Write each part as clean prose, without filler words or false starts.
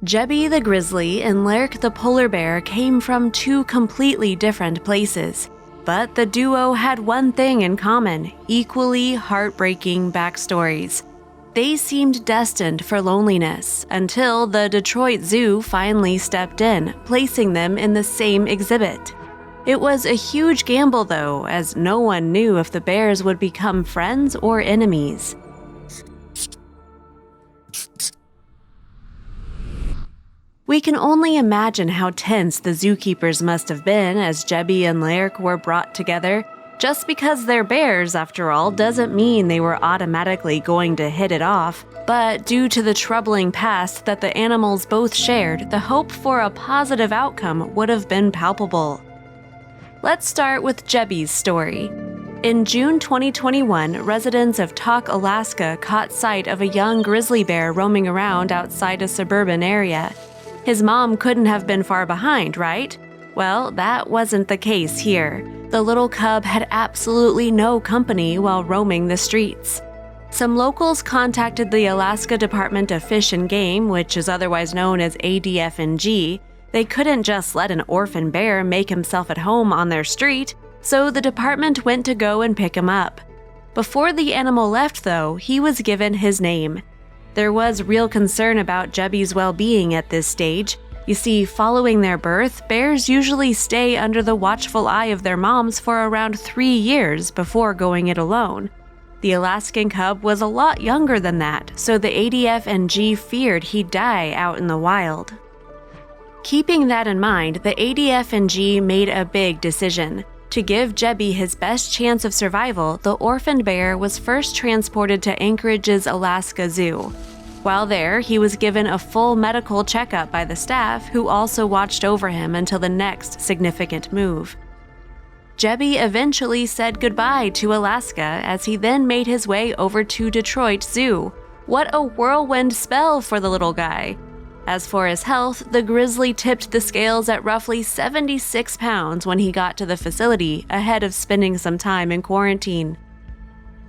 Jebby the grizzly and Lerk the polar bear came from two completely different places. But the duo had one thing in common: equally heartbreaking backstories. They seemed destined for loneliness until the Detroit Zoo finally stepped in, placing them in the same exhibit. It was a huge gamble though, as no one knew if the bears would become friends or enemies. We can only imagine how tense the zookeepers must have been as Jebby and Lerk were brought together. Just because they're bears, after all, doesn't mean they were automatically going to hit it off. But due to the troubling past that the animals both shared, the hope for a positive outcome would have been palpable. Let's start with Jebby's story. In June 2021, residents of Tok, Alaska caught sight of a young grizzly bear roaming around outside a suburban area. His mom couldn't have been far behind, right? Well, that wasn't the case here. The little cub had absolutely no company while roaming the streets. Some locals contacted the Alaska Department of Fish and Game, which is otherwise known as ADF&G. They couldn't just let an orphan bear make himself at home on their street, so the department went to go and pick him up. Before the animal left, though, he was given his name. There was real concern about Jebby's well-being at this stage. You see, following their birth, bears usually stay under the watchful eye of their moms for around 3 years before going it alone. The Alaskan cub was a lot younger than that, so the ADF&G feared he'd die out in the wild. Keeping that in mind, the ADF&G made a big decision. To give Jebby his best chance of survival, the orphaned bear was first transported to Anchorage's Alaska Zoo. While there, he was given a full medical checkup by the staff, who also watched over him until the next significant move. Jebby eventually said goodbye to Alaska as he then made his way over to Detroit Zoo. What a whirlwind spell for the little guy! As for his health, the grizzly tipped the scales at roughly 76 pounds when he got to the facility, ahead of spending some time in quarantine.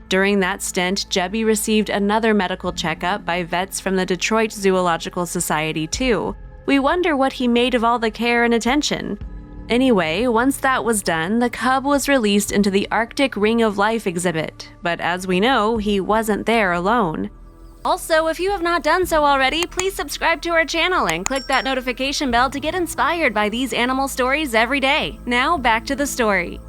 During that stint, Jebby received another medical checkup by vets from the Detroit Zoological Society too. We wonder what he made of all the care and attention. Anyway, once that was done, the cub was released into the Arctic Ring of Life exhibit, but as we know, he wasn't there alone. Also, if you have not done so already, please subscribe to our channel and click that notification bell to get inspired by these animal stories every day. Now, back to the story.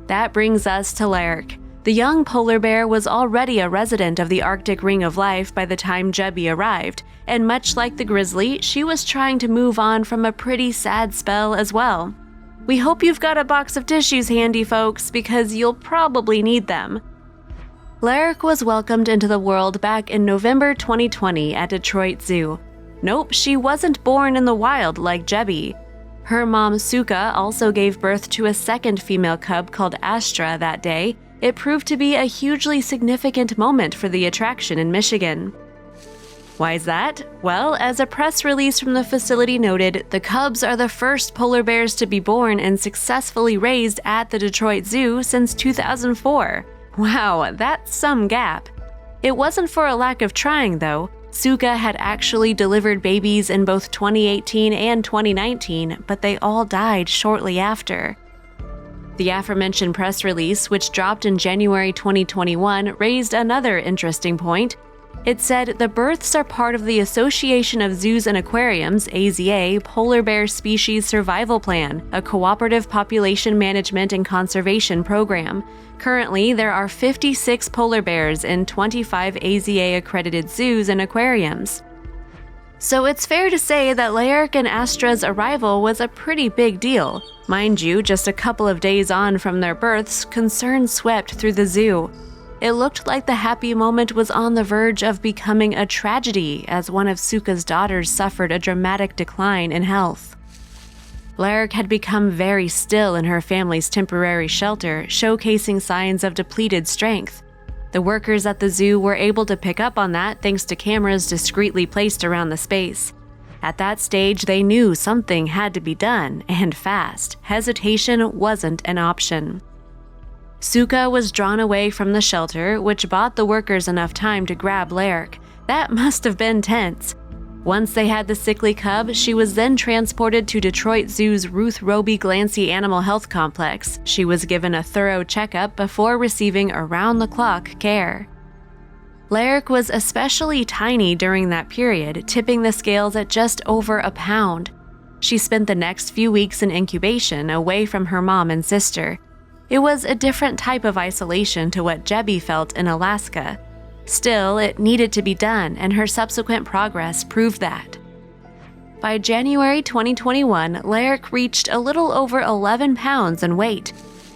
That brings us to Lerk. The young polar bear was already a resident of the Arctic Ring of Life by the time Jebby arrived, and much like the grizzly, she was trying to move on from a pretty sad spell as well. We hope you've got a box of tissues handy, folks, because you'll probably need them. Lerk was welcomed into the world back in November 2020 at Detroit Zoo. Nope, she wasn't born in the wild like Jebby. Her mom, Suka, also gave birth to a second female cub called Astra that day. It proved to be a hugely significant moment for the attraction in Michigan. Why is that? Well, as a press release from the facility noted, the cubs are the first polar bears to be born and successfully raised at the Detroit Zoo since 2004. Wow, that's some gap. It wasn't for a lack of trying, though. Suka had actually delivered babies in both 2018 and 2019, but they all died shortly after. The aforementioned press release, which dropped in January 2021, raised another interesting point. It said the births are part of the Association of Zoos and Aquariums (AZA) Polar Bear Species Survival Plan, a cooperative population management and conservation program. Currently, there are 56 polar bears in 25 AZA-accredited zoos and aquariums. So it's fair to say that Lerk and Astra's arrival was a pretty big deal. Mind you, just a couple of days on from their births, concern swept through the zoo. It looked like the happy moment was on the verge of becoming a tragedy as one of Suka's daughters suffered a dramatic decline in health. Lerk had become very still in her family's temporary shelter, showcasing signs of depleted strength. The workers at the zoo were able to pick up on that thanks to cameras discreetly placed around the space. At that stage, they knew something had to be done, and fast. Hesitation wasn't an option. Suka was drawn away from the shelter, which bought the workers enough time to grab Lerk. That must have been tense. Once they had the sickly cub, she was then transported to Detroit Zoo's Ruth Roby Glancy Animal Health Complex. She was given a thorough checkup before receiving around-the-clock care. Lyric was especially tiny during that period, tipping the scales at just over a pound. She spent the next few weeks in incubation away from her mom and sister. It was a different type of isolation to what Jebby felt in Alaska. Still, it needed to be done, and her subsequent progress proved that. By January 2021, Lyric reached a little over 11 pounds in weight.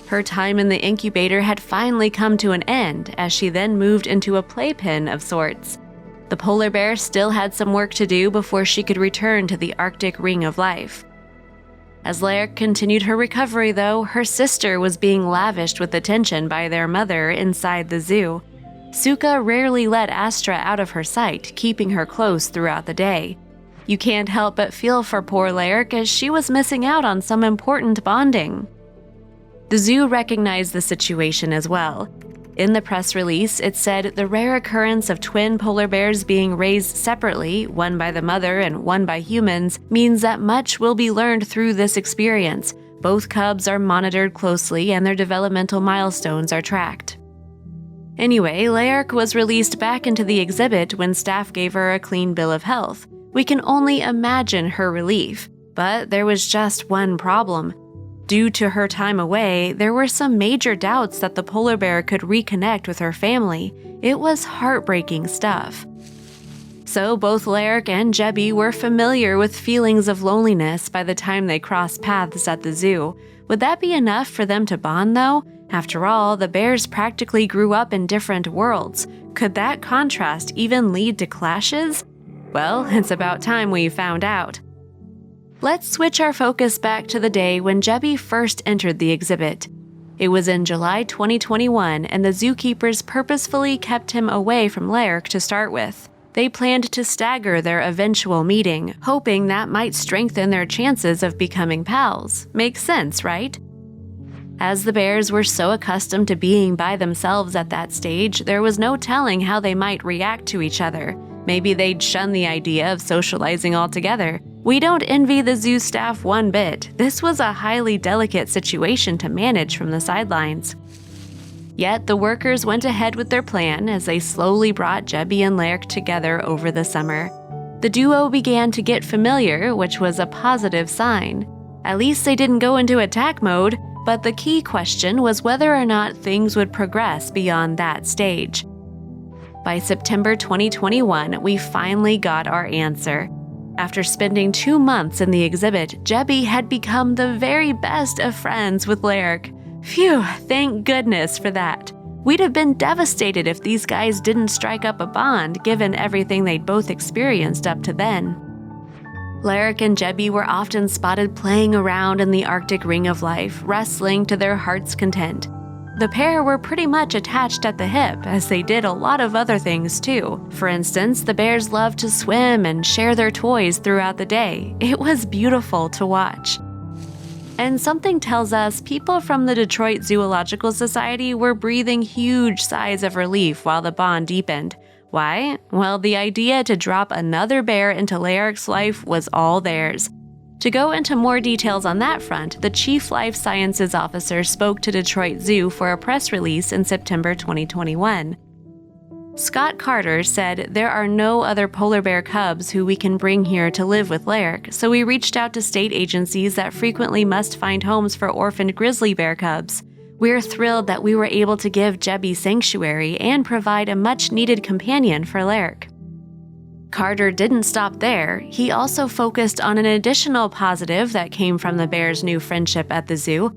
Her time in the incubator had finally come to an end, as she then moved into a playpen of sorts. The polar bear still had some work to do before she could return to the Arctic ring of life. As Lyric continued her recovery, though, her sister was being lavished with attention by their mother inside the zoo. Suka rarely let Astra out of her sight, keeping her close throughout the day. You can't help but feel for poor Lyric, as she was missing out on some important bonding. The zoo recognized the situation as well. In the press release, it said the rare occurrence of twin polar bears being raised separately, one by the mother and one by humans, means that much will be learned through this experience. Both cubs are monitored closely and their developmental milestones are tracked. Anyway, Lyric was released back into the exhibit when staff gave her a clean bill of health. We can only imagine her relief. But there was just one problem. Due to her time away, there were some major doubts that the polar bear could reconnect with her family. It was heartbreaking stuff. So both Lyric and Jebby were familiar with feelings of loneliness by the time they crossed paths at the zoo. Would that be enough for them to bond, though? After all, the bears practically grew up in different worlds. Could that contrast even lead to clashes? Well, it's about time we found out. Let's switch our focus back to the day when Jebby first entered the exhibit. It was in July 2021, and the zookeepers purposefully kept him away from Lyric to start with. They planned to stagger their eventual meeting, hoping that might strengthen their chances of becoming pals. Makes sense, right? As the bears were so accustomed to being by themselves at that stage, there was no telling how they might react to each other. Maybe they'd shun the idea of socializing altogether. We don't envy the zoo staff one bit. This was a highly delicate situation to manage from the sidelines. Yet the workers went ahead with their plan as they slowly brought Jebby and Lyric together over the summer. The duo began to get familiar, which was a positive sign. At least they didn't go into attack mode, but the key question was whether or not things would progress beyond that stage. By September 2021, we finally got our answer. After spending 2 months in the exhibit, Jebby had become the very best of friends with Lyric. Phew, thank goodness for that. We'd have been devastated if these guys didn't strike up a bond, given everything they'd both experienced up to then. Lyric and Jebby were often spotted playing around in the Arctic ring of life, wrestling to their heart's content. The pair were pretty much attached at the hip, as they did a lot of other things too. For instance, the bears loved to swim and share their toys throughout the day. It was beautiful to watch. And something tells us people from the Detroit Zoological Society were breathing huge sighs of relief while the bond deepened. Why? Well, the idea to drop another bear into Lyric's life was all theirs. To go into more details on that front, the Chief Life Sciences Officer spoke to Detroit Zoo for a press release in September 2021. Scott Carter said, "There are no other polar bear cubs who we can bring here to live with Lyric, so we reached out to state agencies that frequently must find homes for orphaned grizzly bear cubs. We're thrilled that we were able to give Jebby sanctuary and provide a much-needed companion for Lyric." Carter didn't stop there. He also focused on an additional positive that came from the bears' new friendship at the zoo.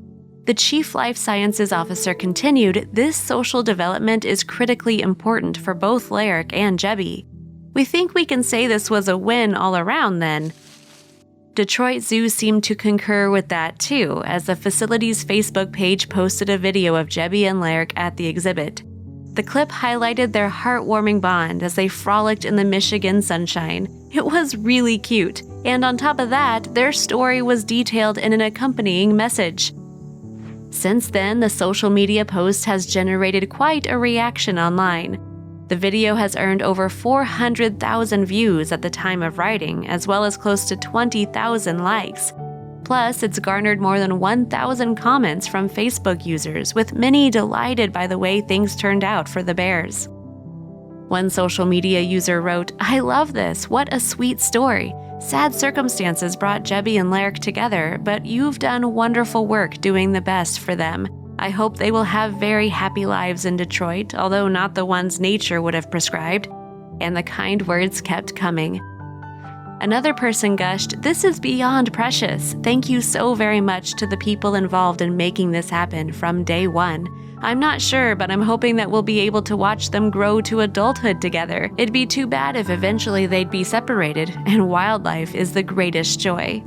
The Chief Life Sciences Officer continued, "This social development is critically important for both Lyric and Jebby. We think we can say this was a win all around then." Detroit Zoo seemed to concur with that too, as the facility's Facebook page posted a video of Jebby and Lyric at the exhibit. The clip highlighted their heartwarming bond as they frolicked in the Michigan sunshine. It was really cute, and on top of that, their story was detailed in an accompanying message. Since then, the social media post has generated quite a reaction online. The video has earned over 400,000 views at the time of writing, as well as close to 20,000 likes. Plus, it's garnered more than 1,000 comments from Facebook users, with many delighted by the way things turned out for the bears. One social media user wrote, "I love this, what a sweet story. Sad circumstances brought Jebby and Lark together, but you've done wonderful work doing the best for them. I hope they will have very happy lives in Detroit, although not the ones nature would have prescribed." And the kind words kept coming. Another person gushed, "This is beyond precious. Thank you so very much to the people involved in making this happen from day one. I'm not sure, but I'm hoping that we'll be able to watch them grow to adulthood together. It'd be too bad if eventually they'd be separated, and wildlife is the greatest joy."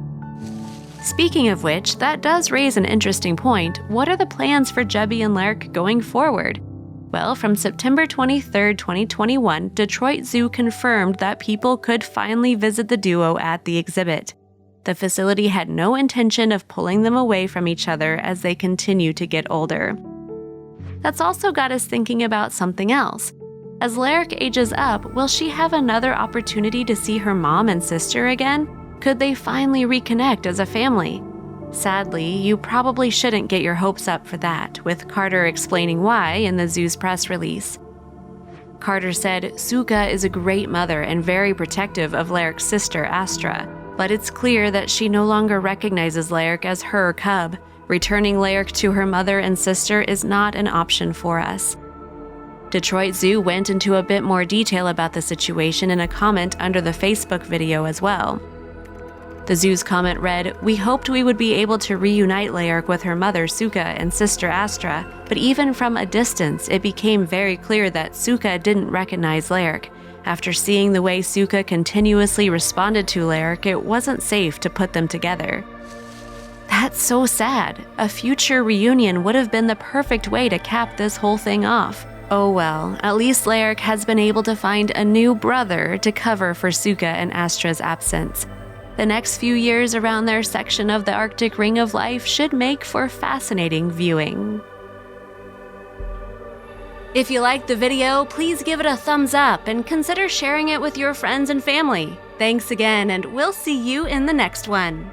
Speaking of which, that does raise an interesting point. What are the plans for Jebby and Lark going forward? Well, from September 23, 2021, Detroit Zoo confirmed that people could finally visit the duo at the exhibit. The facility had no intention of pulling them away from each other as they continue to get older. That's also got us thinking about something else. As Lark ages up, will she have another opportunity to see her mom and sister again? Could they finally reconnect as a family? Sadly, you probably shouldn't get your hopes up for that, with Carter explaining why in the zoo's press release. Carter said, "Suka is a great mother and very protective of Lark's sister, Astra, but it's clear that she no longer recognizes Lark as her cub. Returning Lark to her mother and sister is not an option for us." Detroit Zoo went into a bit more detail about the situation in a comment under the Facebook video as well. The zoo's comment read, "We hoped we would be able to reunite Lark with her mother Suka and sister Astra, but even from a distance it became very clear that Suka didn't recognize Lark. After seeing the way Suka continuously responded to Lark, it wasn't safe to put them together." That's so sad. A future reunion would have been the perfect way to cap this whole thing off. Oh well, at least Lark has been able to find a new brother to cover for Suka and Astra's absence. The next few years around their section of the Arctic Ring of Life should make for fascinating viewing. If you liked the video, please give it a thumbs up and consider sharing it with your friends and family. Thanks again, and we'll see you in the next one.